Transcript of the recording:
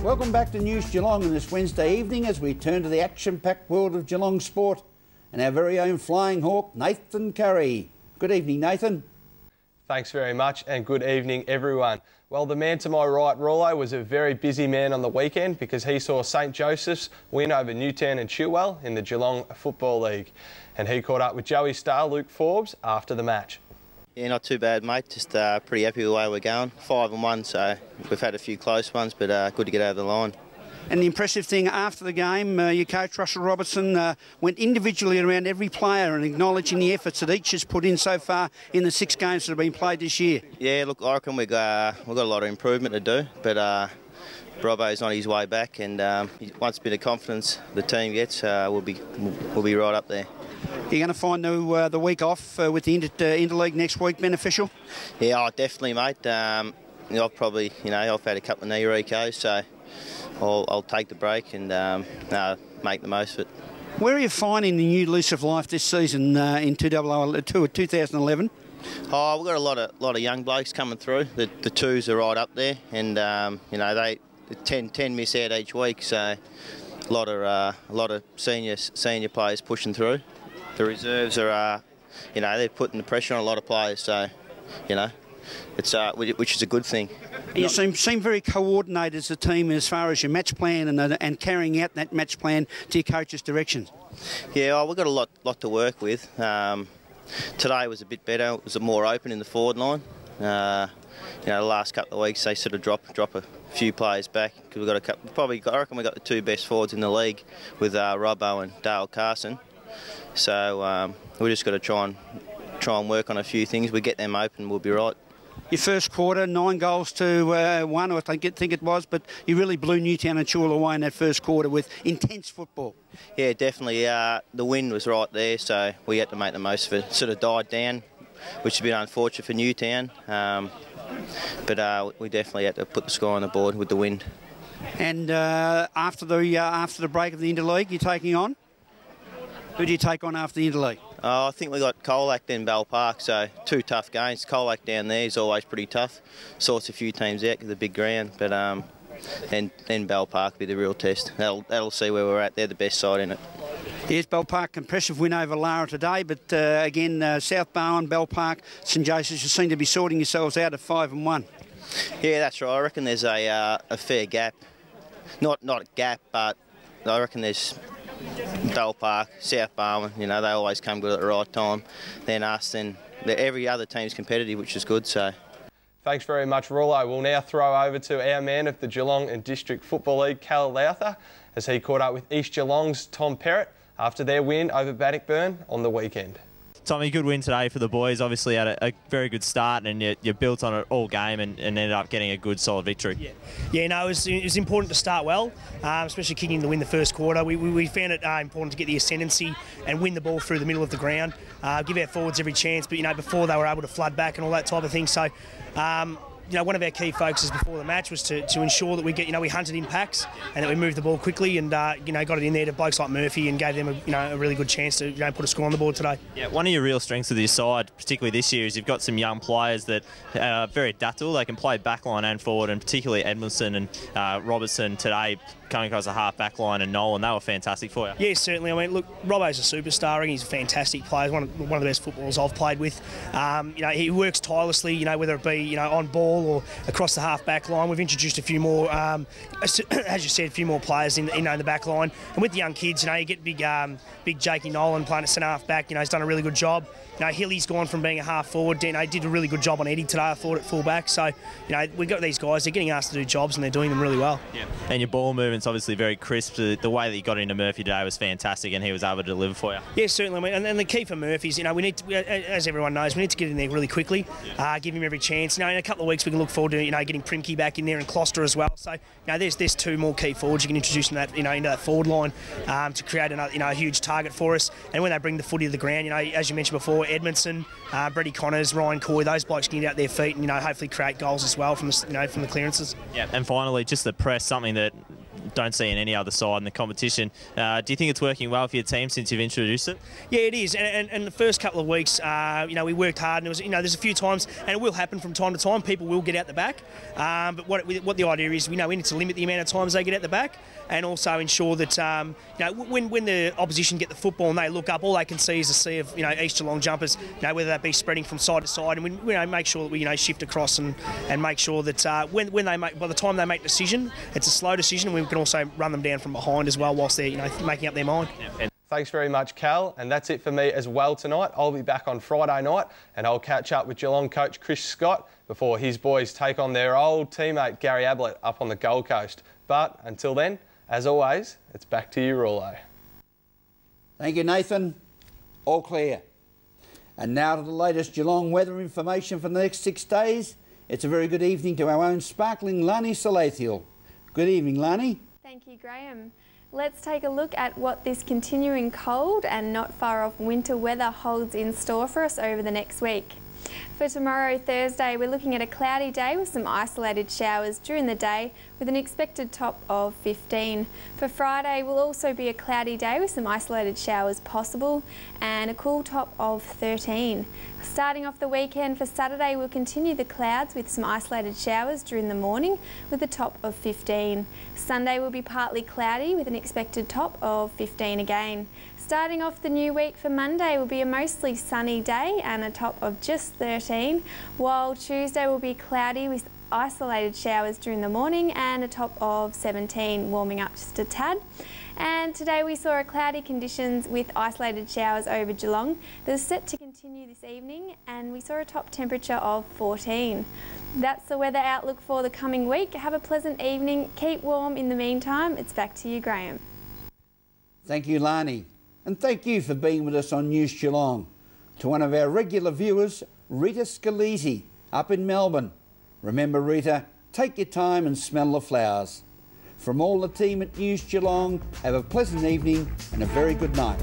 Welcome back to News Geelong on this Wednesday evening as we turn to the action-packed world of Geelong sport and our very own flying hawk, Nathan Curry. Good evening, Nathan. Thanks very much and good evening, everyone. Well, the man to my right, Rollo, was a very busy man on the weekend because he saw St Joseph's win over Newtown and Chilwell in the Geelong Football League. And he caught up with Joey's star, Luke Forbes, after the match. Yeah, not too bad, mate. Just pretty happy with the way we're going. 5-1, so we've had a few close ones, but good to get over the line. And the impressive thing after the game, your coach Russell Robertson went individually around every player and acknowledging the efforts that each has put in so far in the 6 games that have been played this year. Yeah, look, I reckon we've got a lot of improvement to do, but Robbo's on his way back, and once a bit of confidence the team gets, we'll be right up there. You're going to find the week off with the Interleague next week beneficial? Yeah, definitely, mate. I've probably, I've had a couple of knee recos, so I'll take the break and make the most of it. Where are you finding the new lease of life this season in 2011? Oh, we've got a lot of young blokes coming through. The twos are right up there, and they 10 miss out each week, so a lot of senior players pushing through. The reserves are, they're putting the pressure on a lot of players, so it's which is a good thing. You seem very coordinated as a team as far as your match plan and carrying out that match plan to your coach's directions. Yeah, we've got a lot to work with. Today was a bit better. It was more open in the forward line. The last couple of weeks they sort of drop a few players back because we've got a couple. I reckon we got the 2 best forwards in the league with Robbo and Dale Carson. So we just got to try and work on a few things. We get them open, we'll be right. Your first quarter, 9 goals to 1, I think it was, but you really blew Newtown and Chilwell away in that first quarter with intense football. Yeah, definitely. The wind was right there, so we had to make the most of it. It sort of died down, which has been unfortunate for Newtown, but we definitely had to put the score on the board with the wind. And after the break of the Interleague, you're taking on? Who do you take on after the Interleague? I think we got Colac then Bell Park, so 2 tough games. Colac down there is always pretty tough. Sorts a few teams out because of the big ground, but then Bell Park will be the real test. That'll see where we're at. They're the best side in it. Yes, Bell Park, impressive win over Lara today, but again, South Barwon, Bell Park, St Joseph's, you seem to be sorting yourselves out at 5-1. Yeah, that's right. I reckon there's a fair gap. Not a gap, but I reckon there's Bell Park, South Barwon, they always come good at the right time. Then us, then every other team's competitive, which is good. So, thanks very much, Rollo. We'll now throw over to our man of the Geelong and District Football League, Cal Lowther, as he caught up with East Geelong's Tom Parrot after their win over Bannockburn on the weekend. Tommy, good win today for the boys. Obviously had a very good start and you built on it all game and ended up getting a good solid victory. Yeah, no, it was important to start well, especially kicking the win the first quarter. We found it important to get the ascendancy and win the ball through the middle of the ground, give our forwards every chance, but before they were able to flood back and all that type of thing. So one of our key focuses before the match was to ensure that we get, we hunted in packs and that we moved the ball quickly and, got it in there to blokes like Murphy and gave them a really good chance to, put a score on the board today. Yeah, one of your real strengths of this side, particularly this year, is you've got some young players that are very adaptable. They can play backline and forward, and particularly Edmondson and Robertson today coming across a half back line and Nolan, they were fantastic for you. Yeah, certainly. I mean, look, Robbo's a superstar. He's a fantastic player. He's one of the best footballers I've played with. He works tirelessly, whether it be, on ball or across the half back line. We've introduced a few more, as you said, a few more players in the back line. And with the young kids, you get big Jakey Nolan playing at centre half back. He's done a really good job. Hilly's gone from being a half forward. Did a really good job on Eddie today, I thought, at full back. So, we've got these guys. They're getting asked to do jobs and they're doing them really well. Yeah. And your ball movement's obviously very crisp. The way that you got into Murphy today was fantastic, and he was able to deliver for you. Yeah, certainly. And the key for Murphy is, we need to, as everyone knows, we need to get in there really quickly, give him every chance. In a couple of weeks we can look forward to, getting Primke back in there and Closter as well. So, there's 2 more key forwards you can introduce in that, into that forward line to create another, a huge target for us. And when they bring the footy to the ground, as you mentioned before, Edmondson, Brady Connors, Ryan Coy, those blokes can get out their feet and hopefully create goals as well from the from the clearances. Yeah, and finally, just the press, something that don't see in any other side in the competition. Do you think it's working well for your team since you've introduced it? Yeah, it is. And the first couple of weeks, we worked hard, and it was, there's a few times, and it will happen from time to time. People will get out the back, but what the idea is, we need to limit the amount of times they get out the back, and also ensure that when the opposition get the football and they look up, all they can see is a sea of East Geelong jumpers. Whether that be spreading from side to side, and we make sure that we shift across and make sure that by the time they make a decision, it's a slow decision, and we can also run them down from behind as well whilst they're making up their mind. Thanks very much, Cal, and that's it for me as well tonight. I'll be back on Friday night, and I'll catch up with Geelong coach Chris Scott before his boys take on their old teammate Gary Ablett up on the Gold Coast. But until then, as always, it's back to you, Rouleau. Thank you, Nathan. All clear. And now to the latest Geelong weather information for the next 6 days. It's a very good evening to our own sparkling Lani Salathiel. Good evening, Lani. Thank you, Graham. Let's take a look at what this continuing cold and not far off winter weather holds in store for us over the next week. For tomorrow, Thursday, we're looking at a cloudy day with some isolated showers during the day with an expected top of 15. For Friday, will also be a cloudy day with some isolated showers possible and a cool top of 13. Starting off the weekend, for Saturday, we'll continue the clouds with some isolated showers during the morning with a top of 15. Sunday will be partly cloudy with an expected top of 15 again. Starting off the new week, for Monday will be a mostly sunny day and a top of just 13, while Tuesday will be cloudy with isolated showers during the morning and a top of 17, warming up just a tad. And today we saw cloudy conditions with isolated showers over Geelong. They're set to continue this evening, and we saw a top temperature of 14. That's the weather outlook for the coming week. Have a pleasant evening. Keep warm in the meantime. It's back to you, Graham. Thank you, Lani. And thank you for being with us on News Geelong. To one of our regular viewers, Rita Scalisi, up in Melbourne. Remember, Rita, take your time and smell the flowers. From all the team at News Geelong, have a pleasant evening and a very good night.